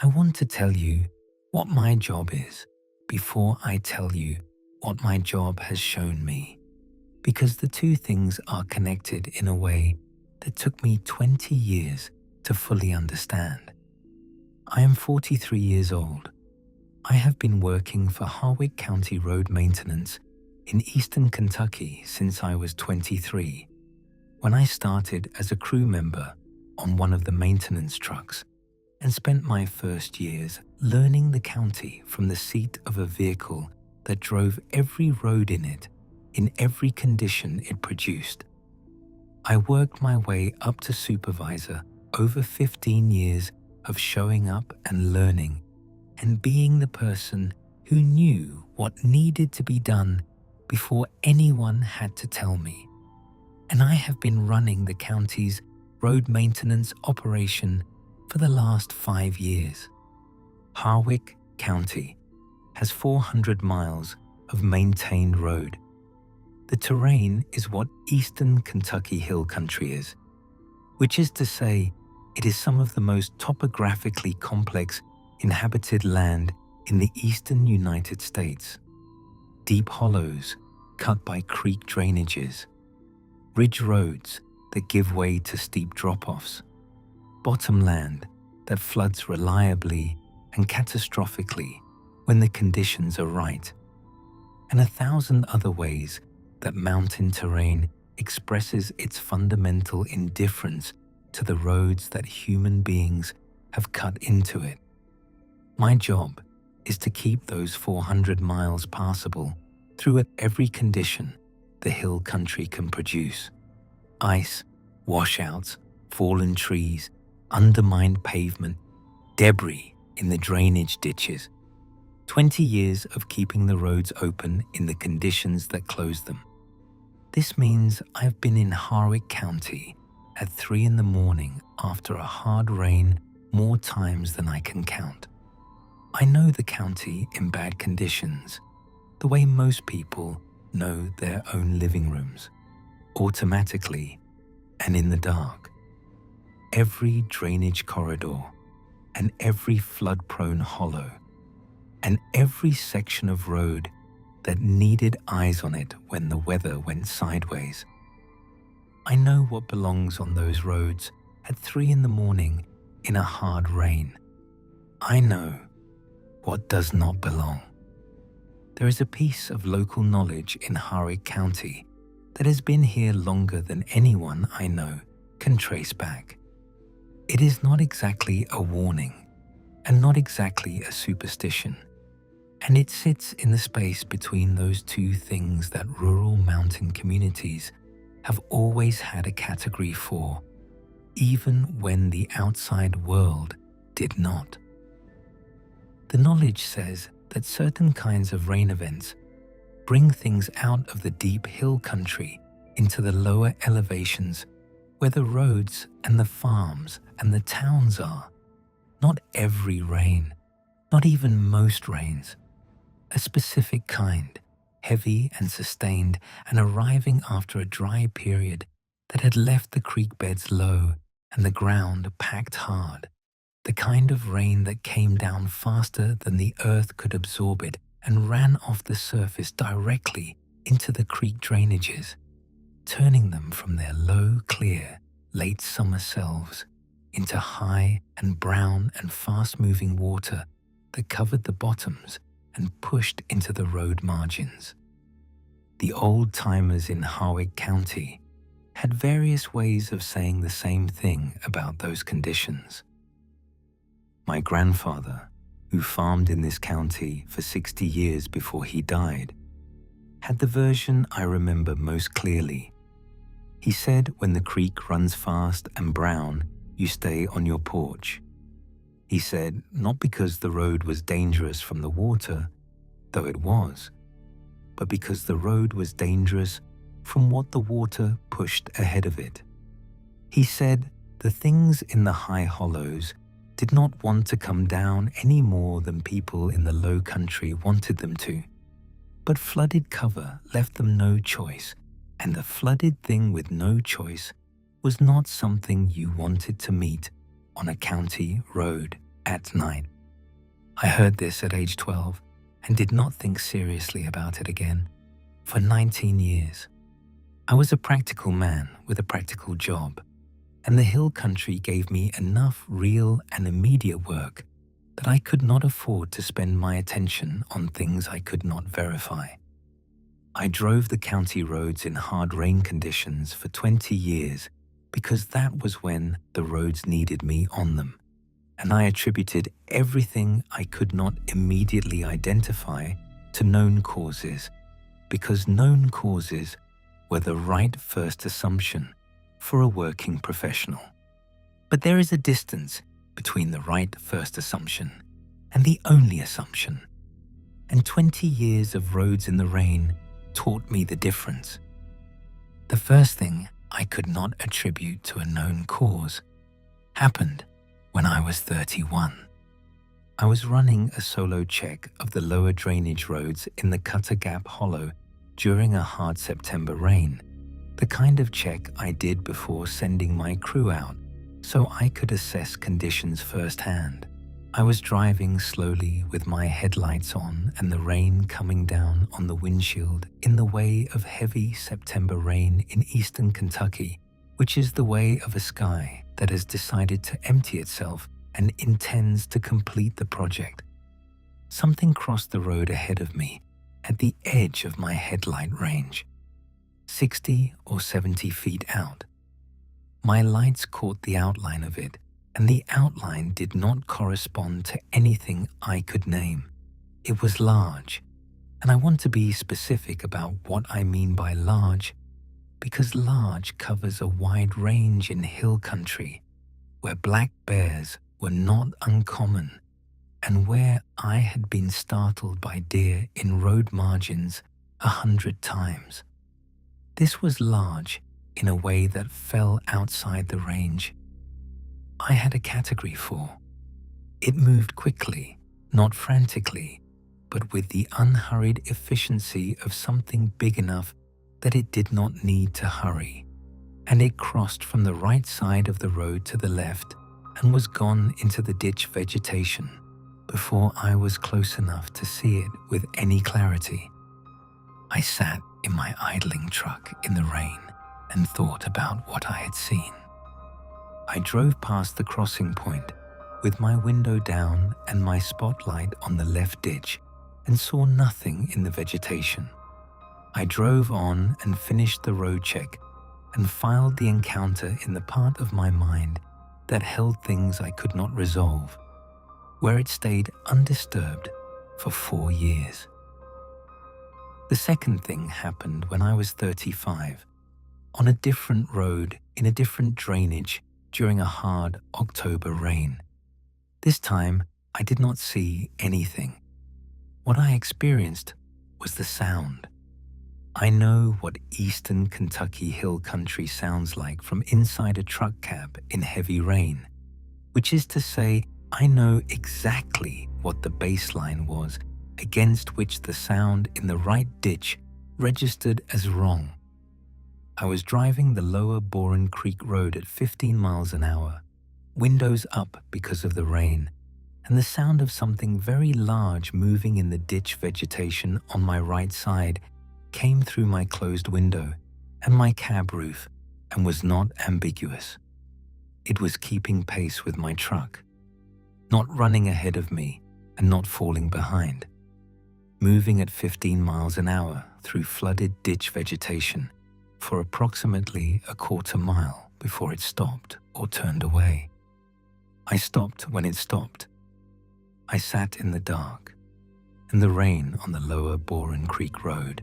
I want to tell you what my job is before I tell you what my job has shown me, because the two things are connected in a way that took me 20 years to fully understand. I am 43 years old. I have been working for Harwick County Road Maintenance in eastern Kentucky since I was 23, when I started as a crew member on one of the maintenance trucks and spent my first years learning the county from the seat of a vehicle that drove every road in it, in every condition it produced. I worked my way up to supervisor over 15 years of showing up and learning and being the person who knew what needed to be done before anyone had to tell me. And I have been running the county's road maintenance operation for the last 5 years. Harwick County has 400 miles of maintained road. The terrain is what eastern Kentucky hill country is, which is to say, it is some of the most topographically complex inhabited land in the eastern United States. Deep hollows cut by creek drainages, ridge roads that give way to steep drop-offs, bottomland that floods reliably and catastrophically when the conditions are right, and 1,000 other ways that mountain terrain expresses its fundamental indifference to the roads that human beings have cut into it. My job is to keep those 400 miles passable through every condition the hill country can produce. Ice, washouts, fallen trees, undermined pavement, debris in the drainage ditches. 20 years of keeping the roads open in the conditions that close them. This means I've been in Harwick County at 3 in the morning after a hard rain more times than I can count. I know the county in bad conditions, the way most people know their own living rooms, automatically and in the dark. Every drainage corridor and every flood-prone hollow and every section of road that needed eyes on it when the weather went sideways. I know what belongs on those roads at 3 in the morning in a hard rain. I know what does not belong. There is a piece of local knowledge in Harwick County that has been here longer than anyone I know can trace back. It is not exactly a warning and not exactly a superstition, and it sits in the space between those two things that rural mountain communities have always had a category for, even when the outside world did not. The knowledge says that certain kinds of rain events bring things out of the deep hill country into the lower elevations where the roads and the farms and the towns are. Not every rain, not even most rains. A specific kind, heavy and sustained and arriving after a dry period that had left the creek beds low and the ground packed hard. The kind of rain that came down faster than the earth could absorb it and ran off the surface directly into the creek drainages, turning them from their low, clear, late summer selves into high and brown and fast-moving water that covered the bottoms and pushed into the road margins. The old-timers in Harwick County had various ways of saying the same thing about those conditions. My grandfather, who farmed in this county for 60 years before he died, had the version I remember most clearly. He said when the creek runs fast and brown, you stay on your porch. He said not because the road was dangerous from the water, though it was, but because the road was dangerous from what the water pushed ahead of it. He said the things in the high hollows did not want to come down any more than people in the low country wanted them to, but flooded cover left them no choice, and the flooded thing with no choice was not something you wanted to meet on a county road at night. I heard this at age 12 and did not think seriously about it again for 19 years. I was a practical man with a practical job, and the hill country gave me enough real and immediate work that I could not afford to spend my attention on things I could not verify. I drove the county roads in hard rain conditions for 20 years because that was when the roads needed me on them, and I attributed everything I could not immediately identify to known causes, because known causes were the right first assumption for a working professional. But there is a distance between the right first assumption and the only assumption, and 20 years of roads in the rain taught me the difference. The first thing I could not attribute to a known cause happened when I was 31. I was running a solo check of the lower drainage roads in the Cutter Gap Hollow during a hard September rain, the kind of check I did before sending my crew out so I could assess conditions firsthand. I was driving slowly with my headlights on and the rain coming down on the windshield in the way of heavy September rain in eastern Kentucky, which is the way of a sky that has decided to empty itself and intends to complete the project. Something crossed the road ahead of me at the edge of my headlight range, 60 or 70 feet out. My lights caught the outline of it, and the outline did not correspond to anything I could name. It was large, and I want to be specific about what I mean by large, because large covers a wide range in hill country where black bears were not uncommon and where I had been startled by deer in road margins 100 times. This was large in a way that fell outside the range I had a category for. It moved quickly, not frantically, but with the unhurried efficiency of something big enough that it did not need to hurry. And it crossed from the right side of the road to the left and was gone into the ditch vegetation before I was close enough to see it with any clarity. I sat in my idling truck in the rain and thought about what I had seen. I drove past the crossing point with my window down and my spotlight on the left ditch and saw nothing in the vegetation. I drove on and finished the road check and filed the encounter in the part of my mind that held things I could not resolve, where it stayed undisturbed for 4 years. The second thing happened when I was 35, on a different road in a different drainage during a hard October rain. This time, I did not see anything. What I experienced was the sound. I know what eastern Kentucky hill country sounds like from inside a truck cab in heavy rain, which is to say, I know exactly what the baseline was against which the sound in the right ditch registered as wrong. I was driving the lower Boren Creek Road at 15 miles an hour, windows up because of the rain, and the sound of something very large moving in the ditch vegetation on my right side came through my closed window and my cab roof and was not ambiguous. It was keeping pace with my truck, not running ahead of me and not falling behind, moving at 15 miles an hour through flooded ditch vegetation for approximately a quarter mile before it stopped or turned away. I stopped when it stopped. I sat in the dark and the rain on the lower Boren Creek Road,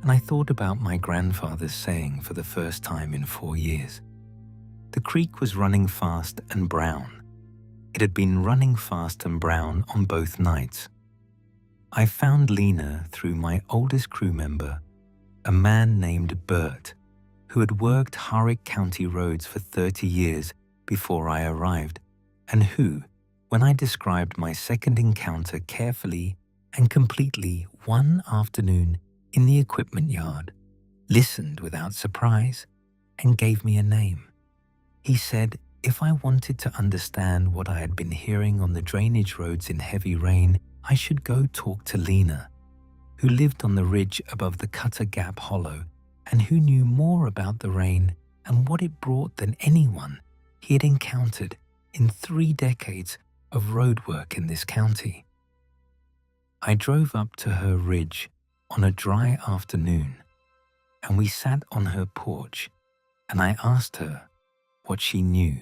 and I thought about my grandfather's saying for the first time in 4 years. The creek was running fast and brown. It had been running fast and brown on both nights. I found Lena through my oldest crew member, a man named Bert, who had worked Harrick County roads for 30 years before I arrived, and who, when I described my second encounter carefully and completely one afternoon in the equipment yard, listened without surprise and gave me a name. He said If I wanted to understand what I had been hearing on the drainage roads in heavy rain, I should go talk to Lena, who lived on the ridge above the Cutter Gap Hollow and who knew more about the rain and what it brought than anyone he had encountered in 3 decades of road work in this county. I drove up to her ridge on a dry afternoon, and we sat on her porch, and I asked her what she knew.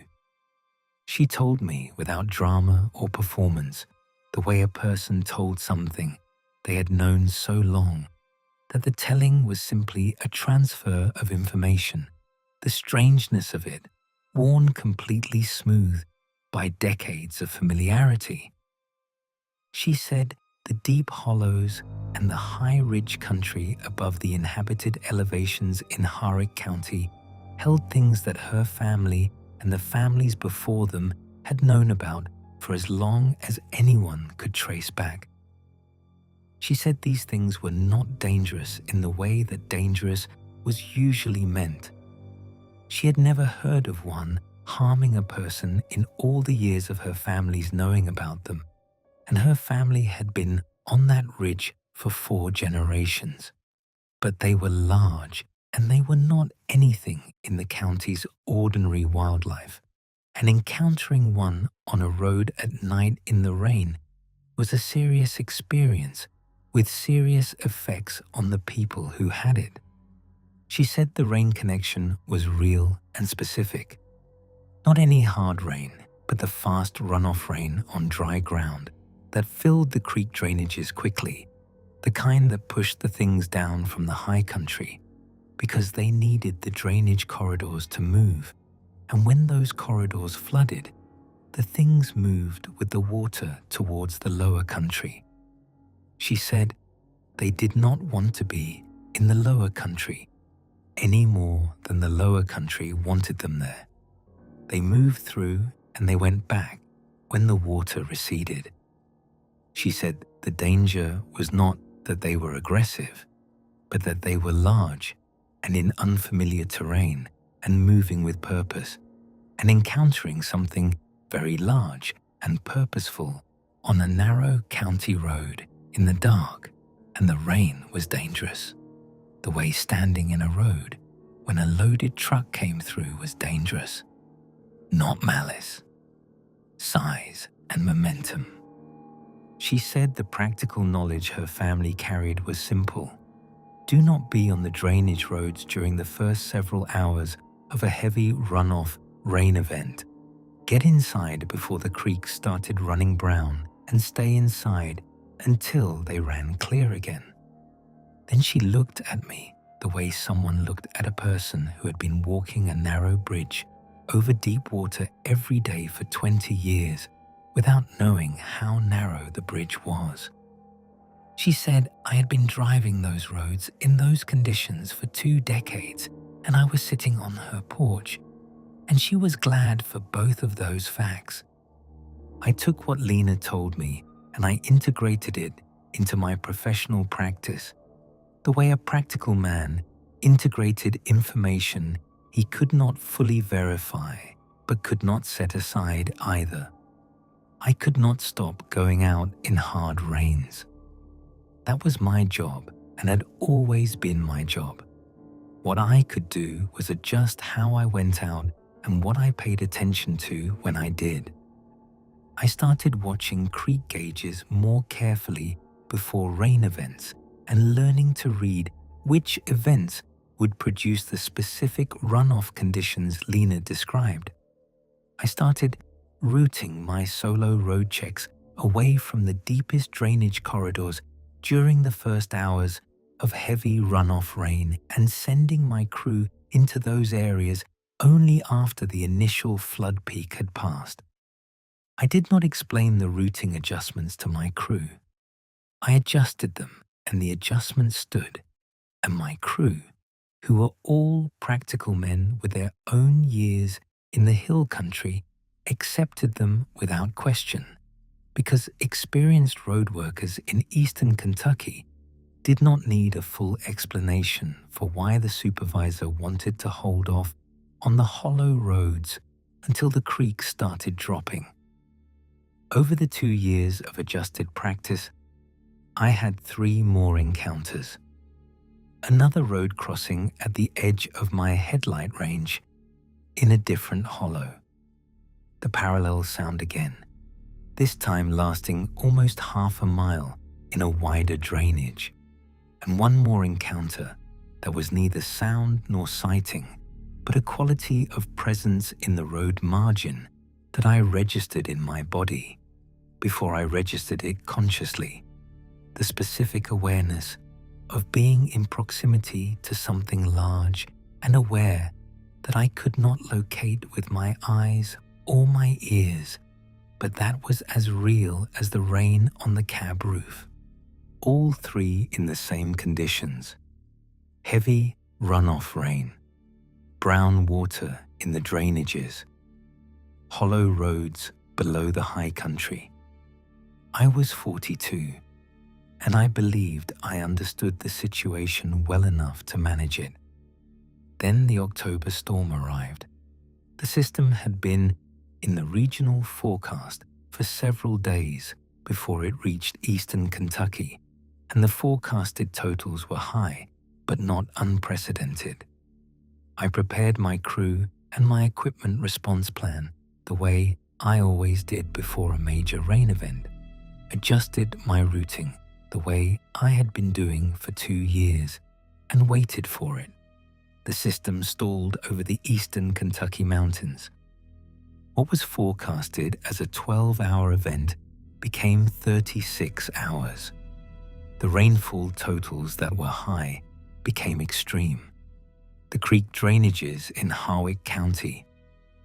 She told me without drama or performance, the way a person told something they had known so long, that the telling was simply a transfer of information, the strangeness of it worn completely smooth by decades of familiarity. She said the deep hollows and the high ridge country above the inhabited elevations in Harrick County held things that her family and the families before them had known about for as long as anyone could trace back. She said these things were not dangerous in the way that dangerous was usually meant. She had never heard of one harming a person in all the years of her family's knowing about them, and her family had been on that ridge for 4 generations. But they were large, and they were not anything in the county's ordinary wildlife, and encountering one on a road at night in the rain was a serious experience with serious effects on the people who had it. She said the rain connection was real and specific. Not any hard rain, but the fast runoff rain on dry ground that filled the creek drainages quickly, the kind that pushed the things down from the high country because they needed the drainage corridors to move. And when those corridors flooded, the things moved with the water towards the lower country. She said they did not want to be in the lower country any more than the lower country wanted them there. They moved through and they went back when the water receded. She said the danger was not that they were aggressive, but that they were large and in unfamiliar terrain and moving with purpose and encountering something very large and purposeful on a narrow county road in the dark, and the rain was dangerous. The way standing in a road when a loaded truck came through was dangerous. Not malice, size and momentum. She said the practical knowledge her family carried was simple. Do not be on the drainage roads during the first several hours of a heavy runoff rain event. Get inside before the creeks started running brown and stay inside until they ran clear again. Then she looked at me the way someone looked at a person who had been walking a narrow bridge over deep water every day for 20 years without knowing how narrow the bridge was. She said I had been driving those roads in those conditions for 2 decades, and I was sitting on her porch, and she was glad for both of those facts. I took what Lena told me and I integrated it into my professional practice, the way a practical man integrated information he could not fully verify but could not set aside either. I could not stop going out in hard rains. That was my job and had always been my job. What I could do was adjust how I went out and what I paid attention to when I did. I started watching creek gauges more carefully before rain events and learning to read which events would produce the specific runoff conditions Lena described. I started routing my solo road checks away from the deepest drainage corridors during the first hours of heavy runoff rain and sending my crew into those areas only after the initial flood peak had passed. I did not explain the routing adjustments to my crew. I adjusted them and the adjustments stood, and my crew, who were all practical men with their own years in the hill country, accepted them without question, because experienced road workers in eastern Kentucky did not need a full explanation for why the supervisor wanted to hold off on the hollow roads until the creek started dropping. Over the 2 years of adjusted practice, I had 3 more encounters. Another road crossing at the edge of my headlight range in a different hollow. The parallel sound again, this time lasting almost half a mile in a wider drainage. And one more encounter that was neither sound nor sighting, but a quality of presence in the road margin that I registered in my body before I registered it consciously. The specific awareness of being in proximity to something large and aware that I could not locate with my eyes or my ears, but that was as real as the rain on the cab roof. All 3 in the same conditions. Heavy runoff rain, brown water in the drainages, hollow roads below the high country. I was 42, and I believed I understood the situation well enough to manage it. Then the October storm arrived. The system had been in the regional forecast for several days before it reached eastern Kentucky, and the forecasted totals were high, but not unprecedented. I prepared my crew and my equipment response plan the way I always did before a major rain event, adjusted my routing the way I had been doing for 2 years, and waited for it. The system stalled over the eastern Kentucky mountains. What was forecasted as a 12-hour event became 36 hours. The rainfall totals that were high became extreme. The creek drainages in Harwick County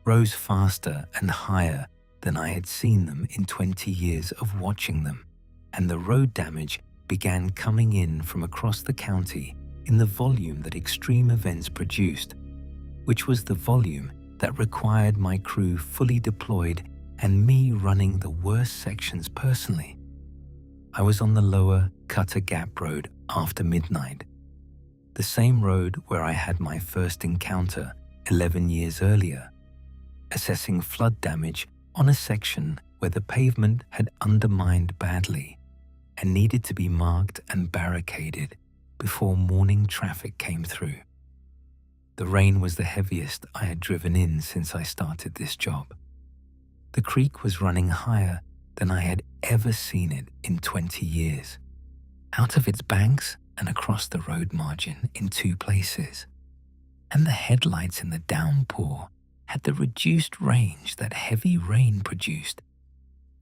rose faster and higher than I had seen them in 20 years of watching them, and the road damage began coming in from across the county in the volume that extreme events produced, which was the volume that required my crew fully deployed and me running the worst sections personally. I was on the lower Cutter Gap Road after midnight, the same road where I had my first encounter 11 years earlier, assessing flood damage on a section where the pavement had undermined badly and needed to be marked and barricaded before morning traffic came through. The rain was the heaviest I had driven in since I started this job. The creek was running higher than I had ever seen it in 20 years, out of its banks and across the road margin in 2 places. And the headlights in the downpour had the reduced range that heavy rain produced,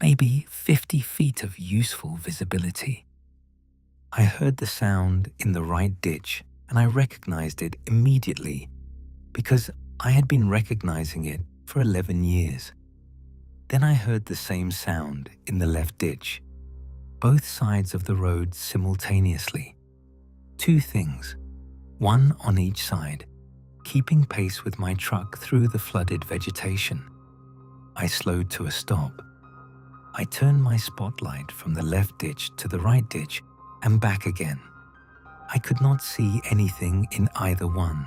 maybe 50 feet of useful visibility. I heard the sound in the right ditch, and I recognized it immediately because I had been recognizing it for 11 years. Then I heard the same sound in the left ditch, both sides of the road simultaneously. 2 things, one on each side, keeping pace with my truck through the flooded vegetation. I slowed to a stop. I turned my spotlight from the left ditch to the right ditch and back again. I could not see anything in either one.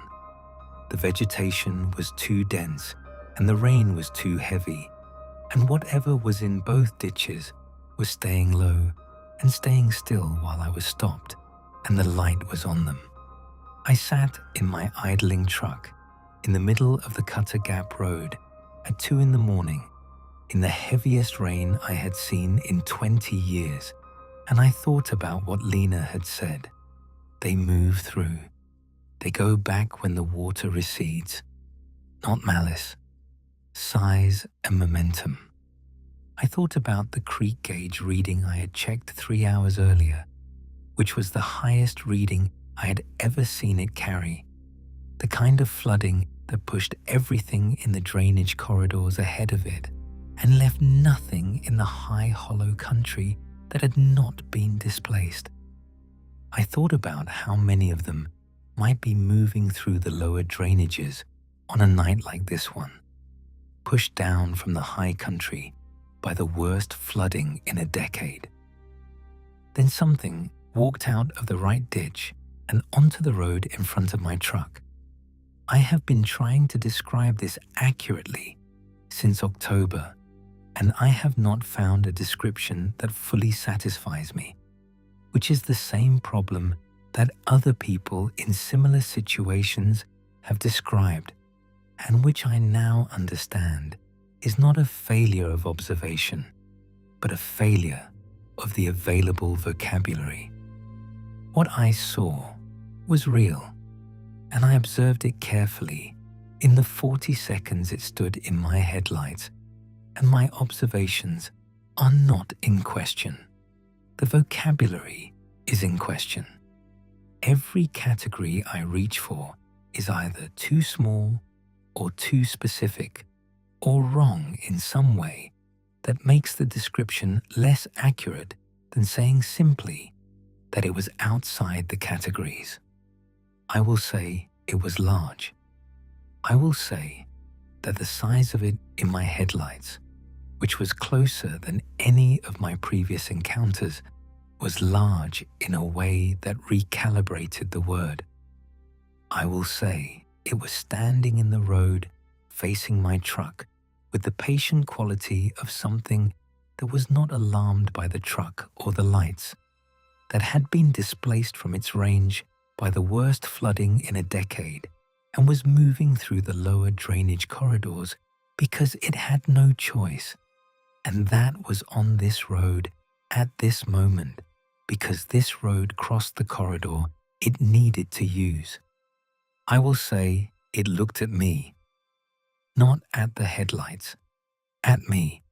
The vegetation was too dense and the rain was too heavy, and whatever was in both ditches was staying low and staying still while I was stopped and the light was on them. I sat in my idling truck in the middle of the Cutter Gap Road at 2 in the morning in the heaviest rain I had seen in 20 years, and I thought about what Lena had said. They move through. They go back when the water recedes. Not malice, size and momentum. I thought about the creek gauge reading I had checked 3 hours earlier, which was the highest reading I had ever seen it carry, the kind of flooding that pushed everything in the drainage corridors ahead of it and left nothing in the high hollow country that had not been displaced. I thought about how many of them might be moving through the lower drainages on a night like this one, pushed down from the high country by the worst flooding in a decade. Then something walked out of the right ditch and onto the road in front of my truck. I have been trying to describe this accurately since October, and I have not found a description that fully satisfies me, which is the same problem that other people in similar situations have described, and which I now understand is not a failure of observation, but a failure of the available vocabulary. What I saw was real, and I observed it carefully in the 40 seconds it stood in my headlights, and my observations are not in question. The vocabulary is in question. Every category I reach for is either too small or too specific, or wrong in some way that makes the description less accurate than saying simply that it was outside the categories. I will say it was large. I will say that the size of it in my headlights, which was closer than any of my previous encounters, was large in a way that recalibrated the word. I will say it was standing in the road facing my truck with the patient quality of something that was not alarmed by the truck or the lights, that had been displaced from its range by the worst flooding in a decade and was moving through the lower drainage corridors because it had no choice, and that was on this road at this moment because this road crossed the corridor it needed to use. I will say it looked at me, not at the headlights, at me.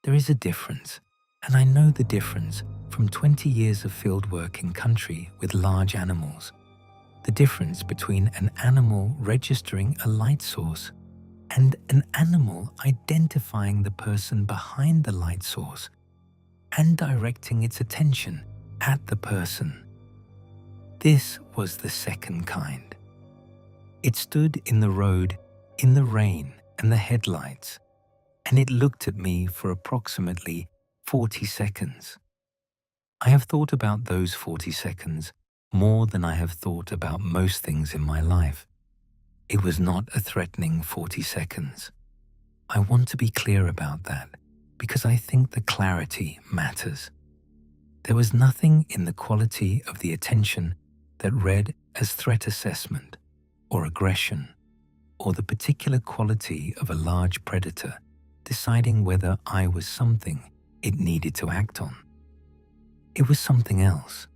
There is a difference, and I know the difference from 20 years of fieldwork in country with large animals. The difference between an animal registering a light source and an animal identifying the person behind the light source and directing its attention at the person. This was the second kind. It stood in the road, in the rain and the headlights, and it looked at me for approximately 40 seconds. I have thought about those 40 seconds more than I have thought about most things in my life. It was not a threatening 40 seconds. I want to be clear about that because I think the clarity matters. There was nothing in the quality of the attention that read as threat assessment or aggression, or the particular quality of a large predator deciding whether I was something it needed to act on. It was something else,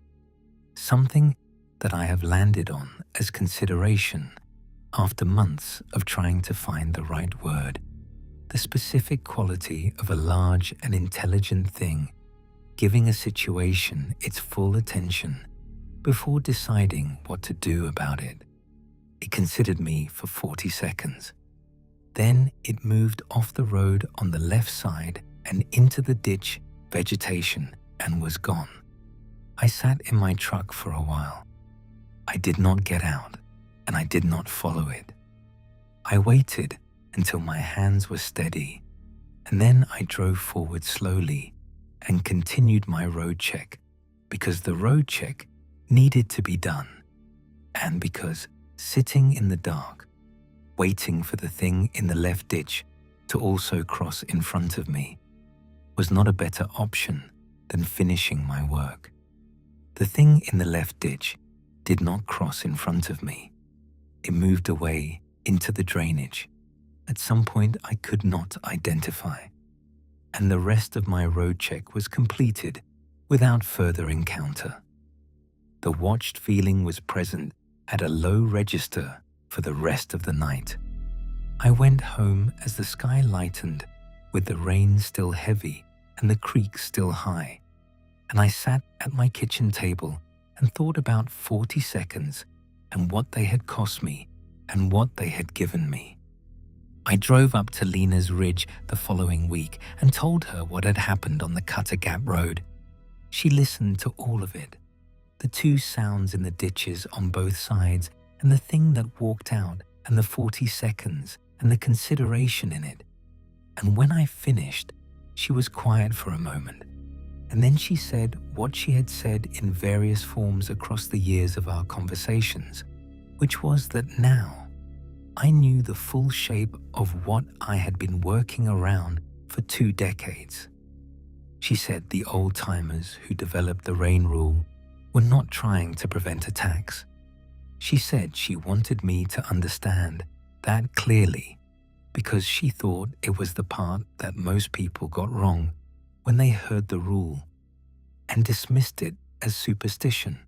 something that I have landed on as consideration after months of trying to find the right word, the specific quality of a large and intelligent thing giving a situation its full attention before deciding what to do about it. It considered me for 40 seconds. Then it moved off the road on the left side and into the ditch vegetation and was gone. I sat in my truck for a while. I did not get out, and I did not follow it. I waited until my hands were steady, and then I drove forward slowly and continued my road check because the road check needed to be done, and because sitting in the dark, waiting for the thing in the left ditch to also cross in front of me was not a better option than finishing my work. The thing in the left ditch did not cross in front of me. It moved away into the drainage at some point I could not identify, and the rest of my road check was completed without further encounter. The watched feeling was present at a low register for the rest of the night. I went home as the sky lightened with the rain still heavy and the creek still high, and I sat at my kitchen table and thought about 40 seconds and what they had cost me and what they had given me. I drove up to Lena's Ridge the following week and told her what had happened on the Cutter Gap Road. She listened to all of it, the two sounds in the ditches on both sides and the thing that walked out and the 40 seconds and the consideration in it. And when I finished, she was quiet for a moment, and then she said what she had said in various forms across the years of our conversations, which was that now, I knew the full shape of what I had been working around for 2 decades. She said the old-timers who developed the rain rule were not trying to prevent attacks. She said she wanted me to understand that clearly because she thought it was the part that most people got wrong when they heard the rule and dismissed it as superstition.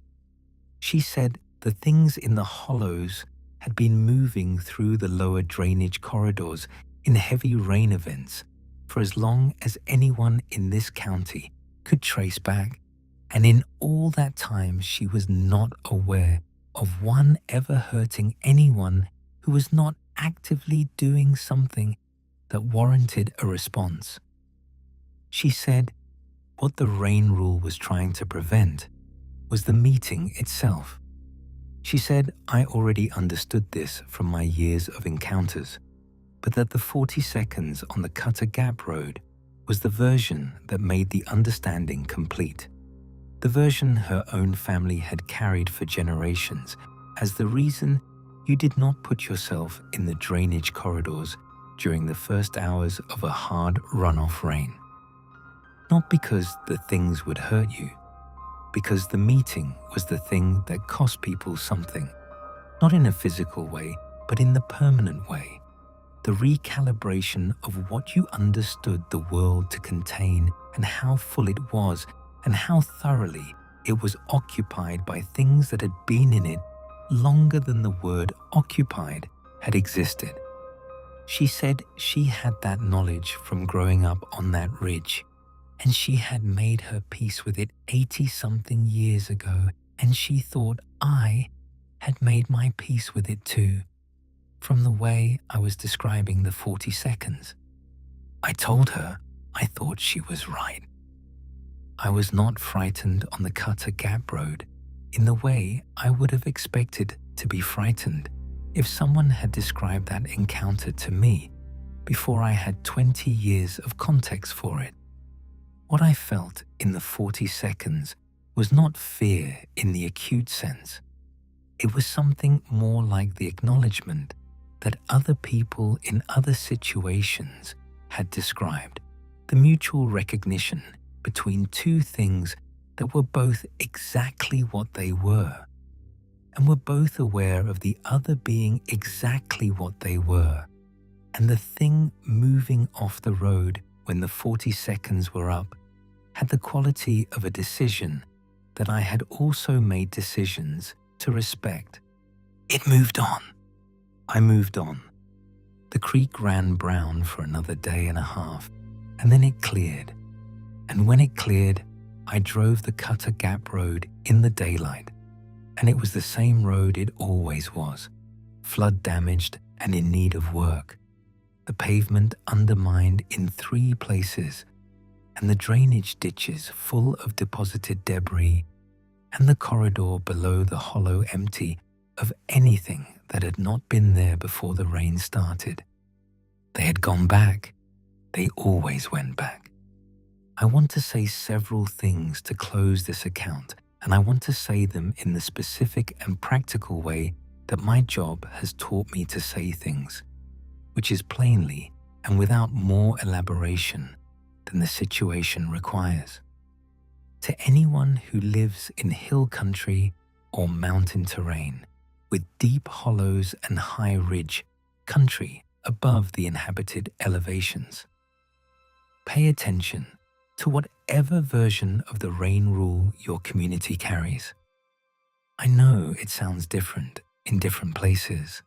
She said the things in the hollows had been moving through the lower drainage corridors in heavy rain events for as long as anyone in this county could trace back, and in all that time she was not aware of one ever hurting anyone who was not actively doing something that warranted a response. She said what the rain rule was trying to prevent was the meeting itself. She said I already understood this from my years of encounters, but that the 40 seconds on the Cutter Gap Road was the version that made the understanding complete. The version her own family had carried for generations as the reason you did not put yourself in the drainage corridors during the first hours of a hard runoff rain. Not because the things would hurt you, because the meeting was the thing that cost people something, not in a physical way, but in the permanent way. The recalibration of what you understood the world to contain and how full it was and how thoroughly it was occupied by things that had been in it longer than the word occupied had existed. She said she had that knowledge from growing up on that ridge, and she had made her peace with it 80-something years ago, and she thought I had made my peace with it too, from the way I was describing the 40 seconds. I told her I thought she was right. I was not frightened on the Cutter Gap Road in the way I would have expected to be frightened if someone had described that encounter to me before I had 20 years of context for it. What I felt in the 40 seconds was not fear in the acute sense. It was something more like the acknowledgement that other people in other situations had described, the mutual recognition between two things that were both exactly what they were, and were both aware of the other being exactly what they were, and the thing moving off the road when the 40 seconds were up had the quality of a decision that I had also made decisions to respect. It moved on. I moved on. The creek ran brown for another day and a half, and then it cleared. And when it cleared, I drove the Cutter Gap Road in the daylight, and it was the same road it always was, flood damaged and in need of work. The pavement undermined in 3 places, and the drainage ditches full of deposited debris, and the corridor below the hollow empty of anything that had not been there before the rain started. They had gone back. They always went back. I want to say several things to close this account, and I want to say them in the specific and practical way that my job has taught me to say things, which is plainly and without more elaboration than the situation requires. To anyone who lives in hill country or mountain terrain, with deep hollows and high ridge country above the inhabited elevations, pay attention to whatever version of the rain rule your community carries. I know it sounds different in different places,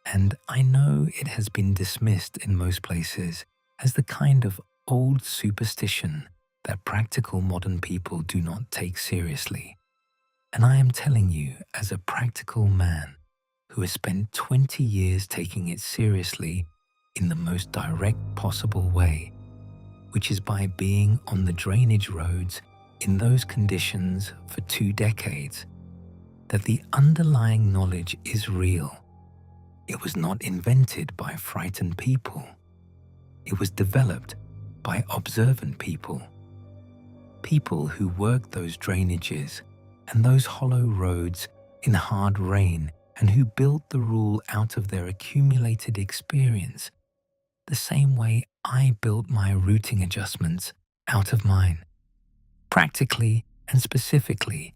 and I know it has been dismissed in most places as the kind of old superstition that practical modern people do not take seriously. And I am telling you as a practical man who has spent 20 years taking it seriously in the most direct possible way, which is by being on the drainage roads in those conditions for 2 decades, that the underlying knowledge is real. It was not invented by frightened people. It was developed by observant people. People who worked those drainages and those hollow roads in hard rain and who built the rule out of their accumulated experience, the same way I built my routing adjustments out of mine, practically and specifically,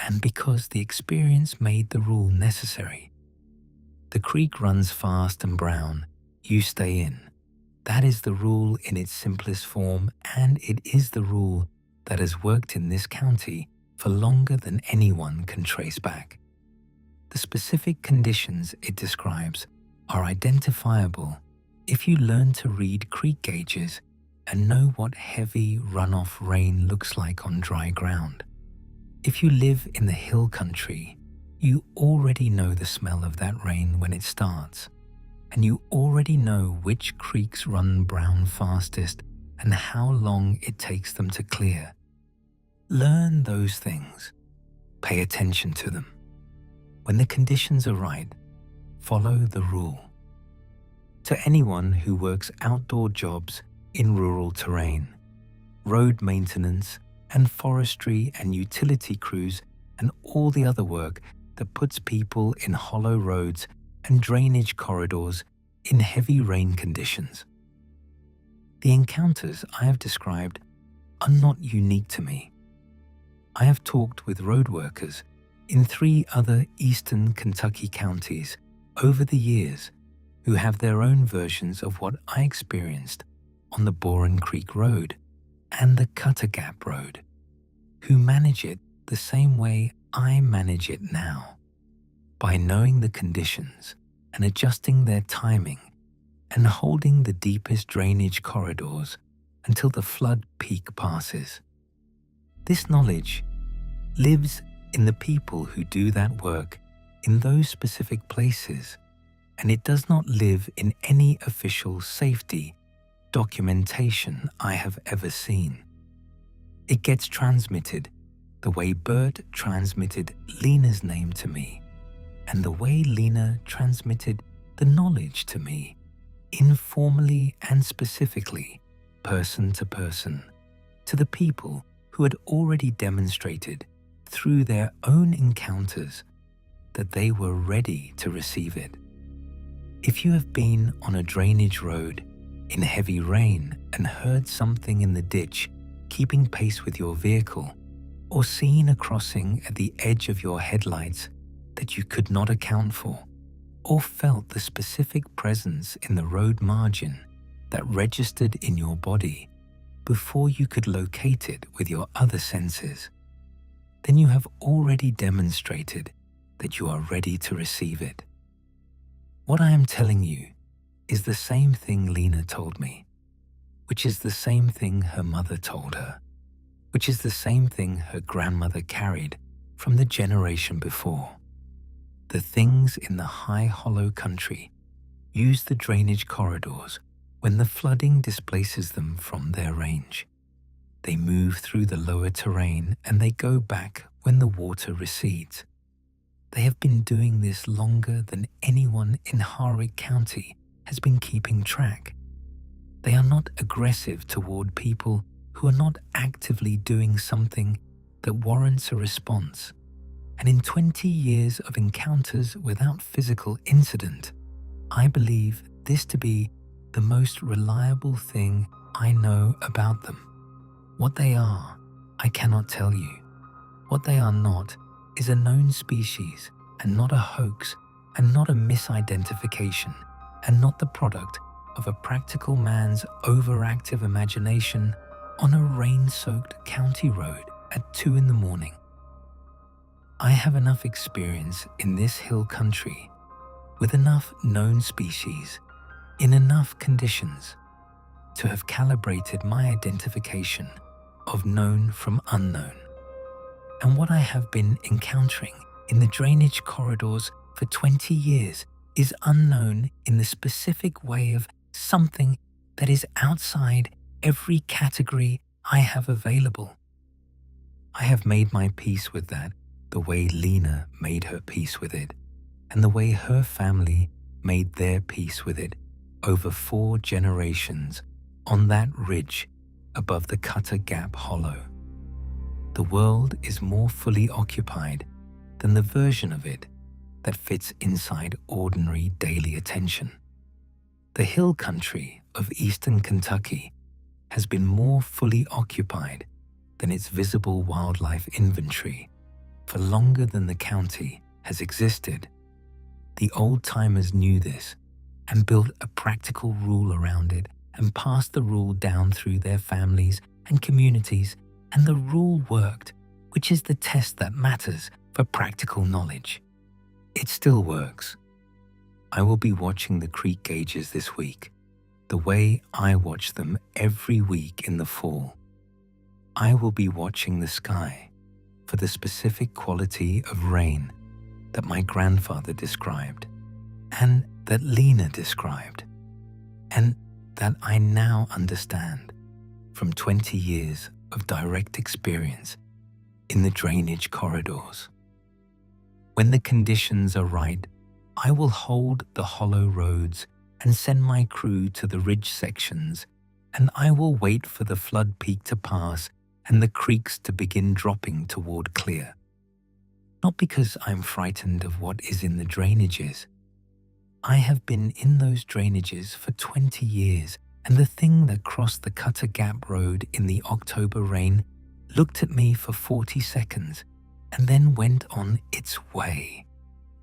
and because the experience made the rule necessary. The creek runs fast and brown, you stay in. That is the rule in its simplest form, and it is the rule that has worked in this county for longer than anyone can trace back. The specific conditions it describes are identifiable if you learn to read creek gauges and know what heavy runoff rain looks like on dry ground. If you live in the hill country, you already know the smell of that rain when it starts, and you already know which creeks run brown fastest and how long it takes them to clear. Learn those things. Pay attention to them. When the conditions are right, follow the rule. To anyone who works outdoor jobs in rural terrain, road maintenance and forestry and utility crews and all the other work that puts people in hollow roads and drainage corridors in heavy rain conditions. The encounters I have described are not unique to me. I have talked with road workers in 3 other eastern Kentucky counties over the years who have their own versions of what I experienced on the Boren Creek Road and the Cutter Gap Road, who manage it the same way I manage it now, by knowing the conditions and adjusting their timing and holding the deepest drainage corridors until the flood peak passes. This knowledge lives in the people who do that work in those specific places, and it does not live in any official safety documentation I have ever seen. It gets transmitted the way Bert transmitted Lena's name to me, and the way Lena transmitted the knowledge to me, informally and specifically, person to person, to the people who had already demonstrated through their own encounters that they were ready to receive it. If you have been on a drainage road in heavy rain and heard something in the ditch keeping pace with your vehicle, or seen a crossing at the edge of your headlights that you could not account for, or felt the specific presence in the road margin that registered in your body before you could locate it with your other senses, then you have already demonstrated that you are ready to receive it. What I am telling you is the same thing Lena told me, which is the same thing her mother told her, which is the same thing her grandmother carried from the generation before. The things in the high hollow country use the drainage corridors when the flooding displaces them from their range. They move through the lower terrain and they go back when the water recedes. They have been doing this longer than anyone in Harwick County has been keeping track. They are not aggressive toward people who are not actively doing something that warrants a response. And in 20 years of encounters without physical incident, I believe this to be the most reliable thing I know about them. What they are, I cannot tell you. What they are not is a known species and not a hoax and not a misidentification and not the product of a practical man's overactive imagination on a rain-soaked county road at 2 a.m. I have enough experience in this hill country with enough known species in enough conditions to have calibrated my identification of known from unknown. And what I have been encountering in the drainage corridors for 20 years is unknown in the specific way of something that is outside every category I have available. I have made my peace with that the way Lena made her peace with it, and the way her family made their peace with it over 4 generations on that ridge above the Cutter Gap Hollow. The world is more fully occupied than the version of it that fits inside ordinary daily attention. The hill country of eastern Kentucky has been more fully occupied than its visible wildlife inventory for longer than the county has existed. The old-timers knew this and built a practical rule around it and passed the rule down through their families and communities, and the rule worked, which is the test that matters for practical knowledge. It still works. I will be watching the creek gauges this week, the way I watch them every week in the fall. I will be watching the sky for the specific quality of rain that my grandfather described, and that Lena described, and that I now understand from 20 years of direct experience in the drainage corridors. When the conditions are right, I will hold the hollow roads and send my crew to the ridge sections, and I will wait for the flood peak to pass and the creeks to begin dropping toward clear. Not because I'm frightened of what is in the drainages. I have been in those drainages for 20 years, and the thing that crossed the Cutter Gap Road in the October rain looked at me for 40 seconds and then went on its way.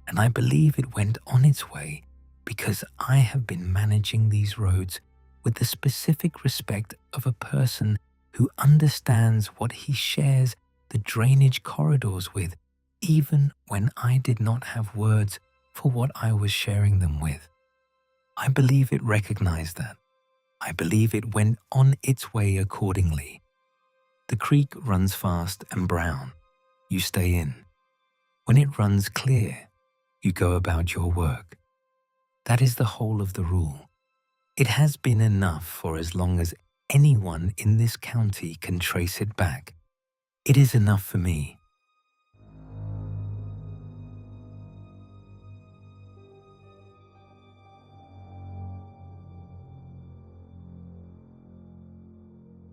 And I believe it went on its way because I have been managing these roads with the specific respect of a person who understands what he shares the drainage corridors with, even when I did not have words for what I was sharing them with. I believe it recognized that. I believe it went on its way accordingly. The creek runs fast and brown. You stay in. When it runs clear, you go about your work. That is the whole of the rule. It has been enough for as long as anyone in this county can trace it back. It is enough for me.